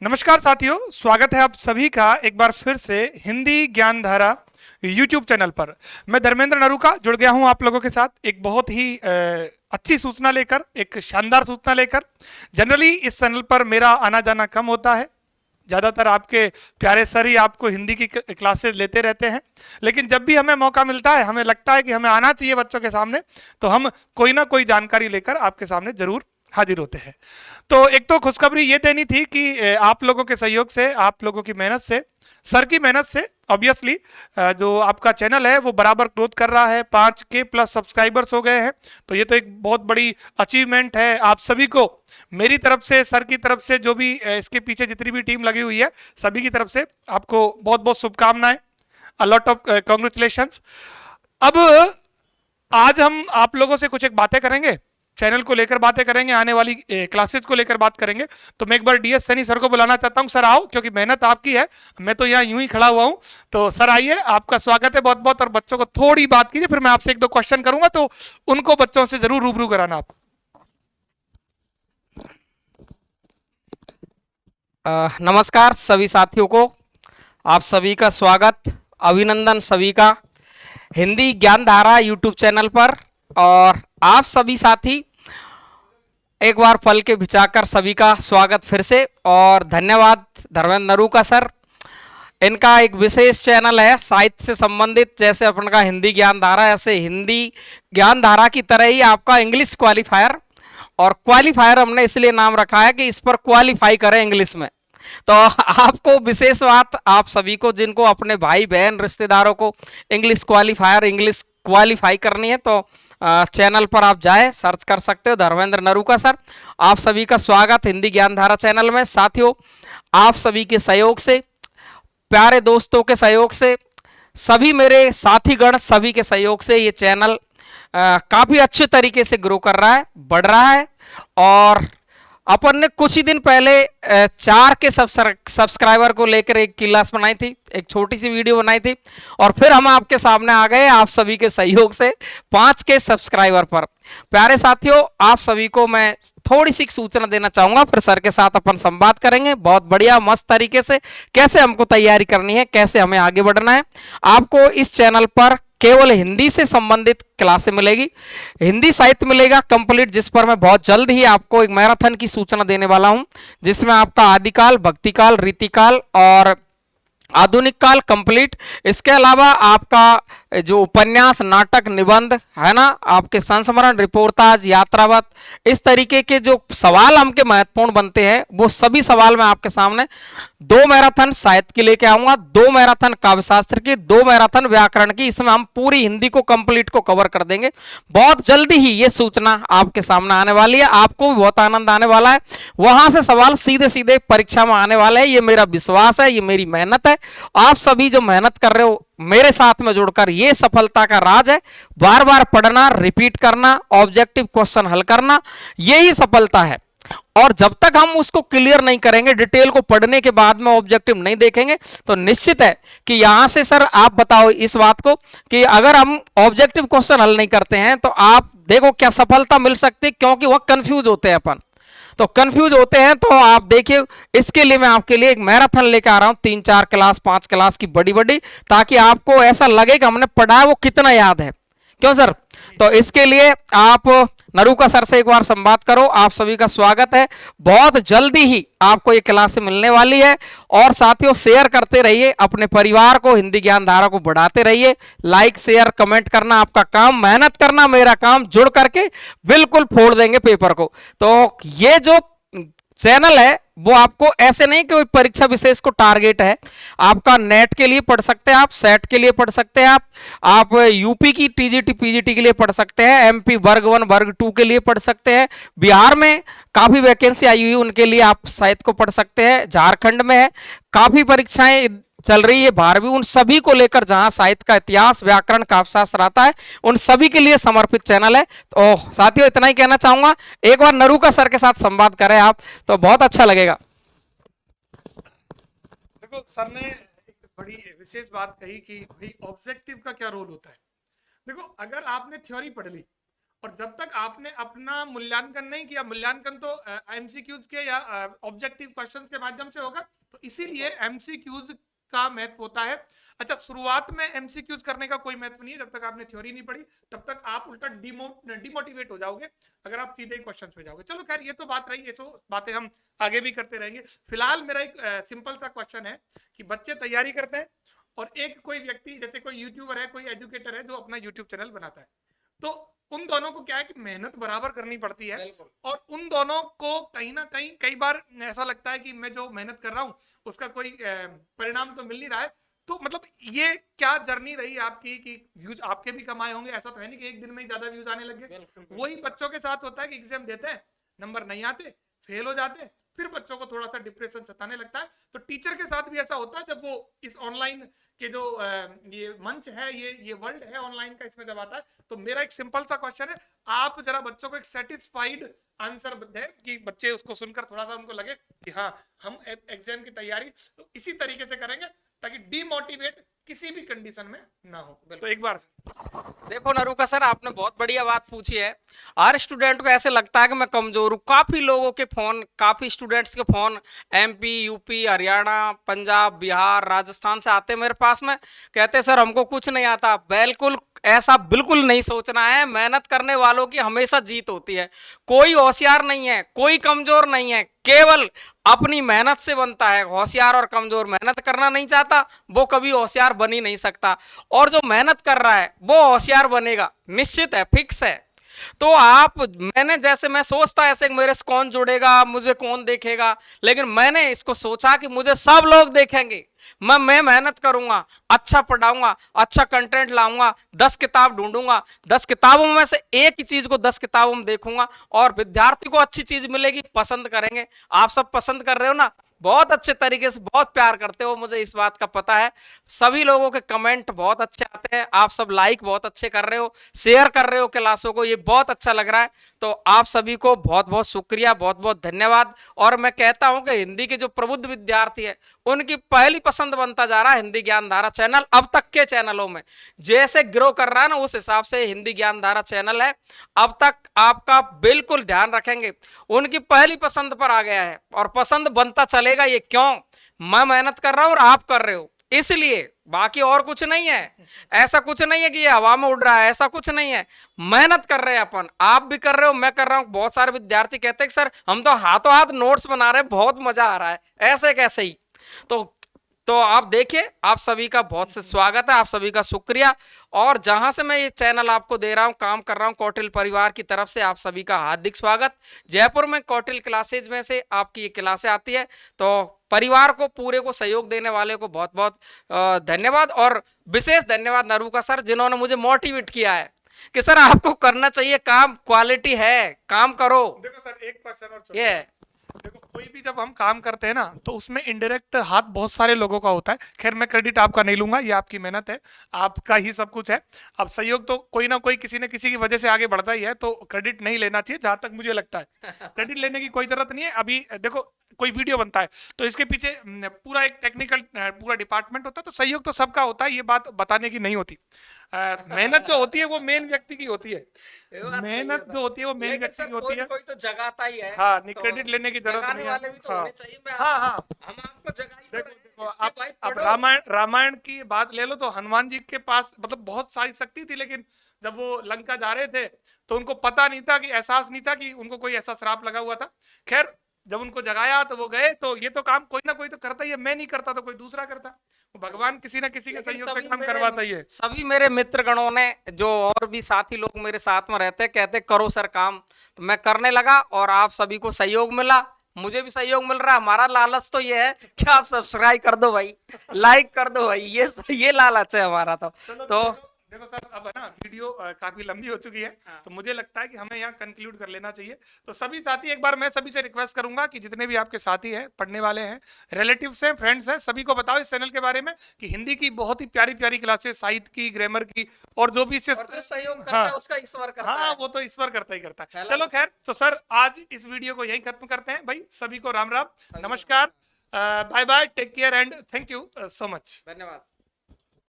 नमस्कार साथियों, स्वागत है आप सभी का एक बार फिर से हिंदी ज्ञान धारा यूट्यूब चैनल पर। मैं धर्मेंद्र नरूका जुड़ गया हूं आप लोगों के साथ एक बहुत ही अच्छी सूचना लेकर, एक शानदार सूचना लेकर। जनरली इस चैनल पर मेरा आना जाना कम होता है, ज़्यादातर आपके प्यारे सर ही आपको हिंदी की क्लासेस लेते रहते हैं, लेकिन जब भी हमें मौका मिलता है, हमें लगता है कि हमें आना चाहिए बच्चों के सामने, तो हम कोई ना कोई जानकारी लेकर आपके सामने जरूर हाजिर होते हैं। तो एक तो खुशखबरी ये देनी थी कि आप लोगों के सहयोग से, आप लोगों की मेहनत से, सर की मेहनत से ऑब्वियसली जो आपका चैनल है वो बराबर ग्रोथ कर रहा है। 5K प्लस सब्सक्राइबर्स हो गए हैं, तो ये तो एक बहुत बड़ी अचीवमेंट है। आप सभी को मेरी तरफ से, सर की तरफ से, जो भी इसके पीछे जितनी भी टीम लगी हुई है, सभी की तरफ से आपको बहुत बहुत शुभकामनाएं, अ लॉट ऑफ कॉन्ग्रेचुलेशंस। अब आज हम आप लोगों से कुछ एक बातें करेंगे, चैनल को लेकर बातें करेंगे, आने वाली क्लासेस को लेकर बात करेंगे। तो मैं एक बार डीएस सैनी सर को बुलाना चाहता हूं। सर आओ, क्योंकि मेहनत आपकी है, मैं तो यहाँ यूं ही खड़ा हुआ हूं। तो सर आइए, आपका स्वागत है बहुत बहुत। और बच्चों को थोड़ी बात कीजिए, फिर मैं आपसे एक दो क्वेश्चन करूंगा, तो उनको बच्चों से जरूर रूबरू कराना आप। नमस्कार सभी साथियों को, आप सभी का स्वागत, अभिनंदन सभी का हिंदी ज्ञान धारा यूट्यूब चैनल पर। और आप सभी साथी एक बार पल के भिचाकर सभी का स्वागत फिर से। और धन्यवाद धर्मेंद्र नरूका सर, इनका एक विशेष चैनल है साहित्य से संबंधित, जैसे अपन का हिंदी ज्ञान धारा, ऐसे हिंदी ज्ञान धारा की तरह ही आपका इंग्लिश क्वालिफायर। और क्वालिफायर हमने इसलिए नाम रखा है कि इस पर क्वालिफाई करें इंग्लिश में। तो आपको विशेष बात, आप सभी को जिनको अपने भाई बहन रिश्तेदारों को इंग्लिश क्वालिफायर, इंग्लिश क्वालिफाई करनी है, तो चैनल पर आप जाए, सर्च कर सकते हो धर्मेंद्र नरूका सर। आप सभी का स्वागत हिंदी ज्ञान धारा चैनल में। साथियों, आप सभी के सहयोग से, प्यारे दोस्तों के सहयोग से, सभी मेरे साथीगण सभी के सहयोग से ये चैनल काफ़ी अच्छे तरीके से ग्रो कर रहा है, बढ़ रहा है। और अपन ने कुछ ही दिन पहले 4 के सब्सक्राइबर को लेकर एक क्लास बनाई थी, एक छोटी सी वीडियो बनाई थी, और फिर हम आपके सामने आ गए आप सभी के सहयोग से 5 के सब्सक्राइबर पर। प्यारे साथियों, आप सभी को मैं थोड़ी सी सूचना देना चाहूंगा, फिर सर के साथ अपन संवाद करेंगे बहुत बढ़िया मस्त तरीके से, कैसे हमको तैयारी करनी है, कैसे हमें आगे बढ़ना है। आपको इस चैनल पर केवल हिंदी से संबंधित क्लासें मिलेगी, हिंदी साहित्य मिलेगा कंप्लीट, जिस पर मैं बहुत जल्द ही आपको एक मैराथन की सूचना देने वाला हूं, जिसमें आपका आदिकाल, भक्तिकाल, रीतिकाल और आधुनिक काल कंप्लीट। इसके अलावा आपका जो उपन्यास, नाटक, निबंध है ना, आपके संस्मरण, रिपोर्टाज, यात्रावत, इस तरीके के जो सवाल हमके महत्वपूर्ण बनते हैं, वो सभी सवाल मैं आपके सामने 2 मैराथन साहित्य की लेके आऊंगा, 2 मैराथन काव्यशास्त्र की, 2 मैराथन व्याकरण की। इसमें हम पूरी हिंदी को कंप्लीट को कवर कर देंगे। बहुत जल्दी ही ये सूचना आपके सामने आने वाली है, आपको भी बहुत आनंद आने वाला है। वहां से सवाल सीधे सीधे परीक्षा में आने वाले हैं, ये मेरा विश्वास है, ये मेरी मेहनत है। आप सभी जो मेहनत कर रहे हो मेरे साथ में जुड़कर, ये सफलता का राज है। बार बार पढ़ना, रिपीट करना, ऑब्जेक्टिव क्वेश्चन हल करना, यही सफलता है। और जब तक हम उसको क्लियर नहीं करेंगे, डिटेल को पढ़ने के बाद में ऑब्जेक्टिव नहीं देखेंगे, तो निश्चित है कि यहां से सर आप बताओ इस बात को कि अगर हम ऑब्जेक्टिव क्वेश्चन हल नहीं करते हैं तो आप देखो क्या सफलता मिल सकती है, क्योंकि वह कंफ्यूज होते हैं अपन। तो कंफ्यूज होते हैं, तो आप देखिए, इसके लिए मैं आपके लिए एक मैराथन लेकर आ रहा हूं, 3-4 क्लास, 5 क्लास की बड़ी बड़ी, ताकि आपको ऐसा लगे कि हमने पढ़ा है वो कितना याद है। क्यों सर? तो इसके लिए आप नरूका सर से एक बार संवाद करो। आप सभी का स्वागत है, बहुत जल्दी ही आपको ये क्लास मिलने वाली है। और साथियों, शेयर करते रहिए, अपने परिवार को, हिंदी ज्ञान धारा को बढ़ाते रहिए। लाइक, शेयर, कमेंट करना आपका काम, मेहनत करना मेरा काम, जुड़ करके बिल्कुल फोड़ देंगे पेपर को। तो ये जो चैनल है वो आपको ऐसे नहीं कि कोई परीक्षा विशेष को टारगेट है, आपका नेट के लिए पढ़ सकते हैं, आप सेट के लिए पढ़ सकते हैं, आप यूपी की टीजीटी पीजीटी के लिए पढ़ सकते हैं, एमपी वर्ग 1 वर्ग 2 के लिए पढ़ सकते हैं, बिहार में काफी वैकेंसी आई हुई उनके लिए आप साहित्य को पढ़ सकते हैं, झारखंड में है काफी परीक्षाएं चल रही है, 12वीं, उन सभी को लेकर जहां साहित्य का इतिहास, व्याकरण, काव्यशास्त्र आता है, उन सभी के लिए समर्पित चैनल है। तो साथियों, इतना ही कहना चाहूंगा, एक बार नरूका सर के साथ संवाद करें आप, तो बहुत अच्छा लगेगा। देखो, सर ने एक बड़ी विशेष बात कही कि भाई ऑब्जेक्टिव का क्या रोल होता है। देखो, अगर आपने थ्योरी पढ़ ली और जब तक आपने अपना मूल्यांकन नहीं किया, मूल्यांकन तो एमसीक्यूज के या ऑब्जेक्टिव क्वेश्चंस के माध्यम से होगा, तो इसीलिए एमसीक्यूज का महत्व होता है। अच्छा, शुरुआत में एमसीक्यूज करने का कोई महत्व नहीं है, जब तक आपने थ्योरी नहीं पढ़ी तब तक आप उल्टा डिमोटिवेट हो जाओगे अगर आप सीधे क्वेश्चन पे जाओगे। चलो खैर, ये तो बात रही, ये तो बातें हम आगे भी करते रहेंगे। फिलहाल मेरा एक सिंपल सा क्वेश्चन है कि बच्चे तैयारी करते हैं और एक कोई व्यक्ति, जैसे कोई यूट्यूबर है, कोई एजुकेटर है जो अपना यूट्यूब चैनल बनाता है, तो उन दोनों को क्या है कि मेहनत बराबर करनी पड़ती है, और उन दोनों को कहीं ना कहीं कई बार ऐसा लगता है कि मैं जो मेहनत कर रहा हूँ उसका कोई परिणाम तो मिल नहीं रहा है। तो मतलब ये क्या जर्नी रही आपकी कि व्यूज आपके भी कमाए होंगे? ऐसा तो है नहीं कि एक दिन में ही ज्यादा व्यूज आने लगे। वही बच्चों के साथ होता है कि एग्जाम देते हैं, नंबर नहीं आते, फेल हो जाते हैं, फिर बच्चों को थोड़ा सा डिप्रेशन सताने लगता है। तो टीचर के साथ भी ऐसा होता है जब वो इस ऑनलाइन के जो ये मंच है, ये वर्ल्ड है ऑनलाइन का, इसमें जब आता है। तो मेरा एक सिंपल सा क्वेश्चन है, आप जरा बच्चों को एक सेटिस्फाइड आंसर दें कि बच्चे उसको सुनकर थोड़ा सा उनको लगे कि हाँ, हम एग्जाम की तैयारी तो इसी तरीके से करेंगे ताकि डिमोटिवेट किसी भी कंडीशन में ना हो। तो एक बार देखो नरूका सर, आपने बहुत बढ़िया बात पूछी है। हर स्टूडेंट को ऐसे लगता है कि मैं कमजोर हूँ। काफी लोगों के फोन, काफी स्टूडेंट्स के phone MP, UP, Haryana, Punjab, Bihar, Rajasthan से आते हैं मेरे पास में, कहते हैं सर हमको कुछ नहीं आता। बिल्कुल ऐसा बिल्कुल नहीं सोचना है। मेहनत करने वालों की हमेशा जीत होती है। कोई होशियार नहीं है, कोई कमजोर नहीं है, केवल अपनी मेहनत से बनता है। होशियार और कमजोर मेहनत करना नहीं चाहता वो कभी होशियार बन ही नहीं सकता, और जो मेहनत कर रहा है वो होशियार बनेगा, निश्चित है, फिक्स है। तो आप, मैंने जैसे मैं सोचता ऐसे कि मेरे से कौन जुड़ेगा, मुझे कौन देखेगा, लेकिन मैंने इसको सोचा कि मुझे सब लोग देखेंगे। मैं मेहनत करूंगा, अच्छा पढ़ाऊंगा, अच्छा कंटेंट लाऊंगा, 10 किताब ढूंढूंगा, 10 किताबों में से एक ही चीज को 10 किताबों में देखूंगा, और विद्यार्थी को अच्छी चीज मिलेगी, पसंद करेंगे। आप सब पसंद कर रहे हो ना, बहुत अच्छे तरीके से, बहुत प्यार करते हो, मुझे इस बात का पता है। सभी लोगों के कमेंट बहुत अच्छे आते हैं, आप सब लाइक बहुत अच्छे कर रहे हो, शेयर कर रहे हो क्लासों को, ये बहुत अच्छा लग रहा है। तो आप सभी को बहुत बहुत शुक्रिया, बहुत बहुत धन्यवाद। और मैं कहता हूं कि हिंदी के जो प्रबुद्ध विद्यार्थी है उनकी पहली पसंद बनता जा रहा है हिंदी ज्ञान धारा चैनल। अब तक के चैनलों में जैसे ग्रो कर रहा है ना, उस हिसाब से हिंदी ज्ञान धारा चैनल है। अब तक आपका बिल्कुल ध्यान रखेंगे, उनकी पहली पसंद पर आ गया है, और पसंद बनता चलेगा। ये क्यों? मैं मेहनत कर रहा हूं और आप कर रहे हो, इसलिए, बाकी और कुछ नहीं है। ऐसा कुछ नहीं है कि ये हवा में उड़ रहा है, ऐसा कुछ नहीं है। मेहनत कर रहे हैं अपन, आप भी कर रहे हो, मैं कर रहा हूं। बहुत सारे विद्यार्थी कहते हैं कि सर हम तो हाथों हाथ नोट्स बना रहे हैं, बहुत मजा आ रहा है, ऐसे कैसे ही। तो आप देखिए, आप सभी का बहुत से स्वागत है, आप सभी का शुक्रिया। और जहां से मैं ये चैनल आपको दे रहा हूं, काम कर रहा हूं, कौटिल परिवार की तरफ से आप सभी का हार्दिक स्वागत। जयपुर में कौटिल क्लासेज में से आपकी ये क्लासें आती है, तो परिवार को पूरे को सहयोग देने वाले को बहुत बहुत धन्यवाद। और विशेष धन्यवाद नरूका सर, जिन्होंने मुझे मोटिवेट किया है कि सर आपको करना चाहिए काम, क्वालिटी है, काम करो। देखो सर, एक क्वेश्चन और ये देखो, कोई भी जब हम काम करते हैं ना, तो उसमें इनडायरेक्ट हाथ बहुत सारे लोगों का होता है। खैर, मैं क्रेडिट आपका नहीं लूंगा, ये आपकी मेहनत है, आपका ही सब कुछ है। अब सहयोग तो कोई ना कोई किसी न किसी की वजह से आगे बढ़ता ही है, तो क्रेडिट नहीं लेना चाहिए जहां तक मुझे लगता है। क्रेडिट लेने की कोई जरूरत नहीं है। अभी देखो, कोई वीडियो बनता है तो इसके पीछे पूरा एक टेक्निकल पूरा डिपार्टमेंट होता है, तो सहयोग तो सबका होता है, ये बात बताने की नहीं होती। मेहनत जो होती है वो मेन व्यक्ति की होती है। मेहनत जो होती है वो मेन व्यक्ति की होती है। कोई तो जगाता ही है। हाँ, नहीं, तो क्रेडिट लेने की जरूरत नहीं है। वाले भी तो हाँ होने चाहिए। हाँ हाँ, हम आपको जगा ही तो देखो रहे हैं देखो, कि भाई आप पढ़ो। रामायण की बात ले लो, तो हनुमान जी के पास मतलब बहुत सारी शक्ति थी, लेकिन जब वो लंका जा रहे थे तो उनको पता नहीं था, कि एहसास नहीं था कि उनको कोई ऐसा श्राप लगा हुआ था। खैर, जब उनको जगाया तो वो गए। तो ये तो काम कोई ना कोई तो करता ही है, मैं नहीं करता तो कोई दूसरा करता। भगवान किसी ना किसी के सहयोग से काम करवाता ही है। सभी मेरे मित्रगणों ने, जो और भी साथी लोग मेरे साथ में रहते, कहते करो सर काम, तो मैं करने लगा, और आप सभी को सहयोग मिला, मुझे भी सहयोग मिल रहा है। हमारा लालच तो ये है कि आप सब्सक्राइब कर दो भाई, लाइक कर दो भाई, ये लालच है हमारा। तो देखो सर, अब है ना, वीडियो काफी लंबी हो चुकी है। तो मुझे लगता है कि हमें यहाँ कंक्लूड कर लेना चाहिए। तो सभी साथी, एक बार मैं सभी से रिक्वेस्ट करूंगा कि जितने भी आपके साथी हैं, पढ़ने वाले हैं, रिलेटिव्स हैं, फ्रेंड्स हैं, सभी को बताओ इस चैनल के बारे में कि हिंदी की बहुत ही प्यारी प्यारी क्लासेस, साहित्य की, ग्रामर की, और जो भी इससे सहयोग करता है उसका ईश्वर करता है। हाँ, वो तो ईश्वर करता ही करता है। चलो खैर, तो सर आज इस वीडियो को यहीं खत्म करते हैं भाई। सभी को राम राम, नमस्कार, bye bye, take care and thank you so much. धन्यवाद।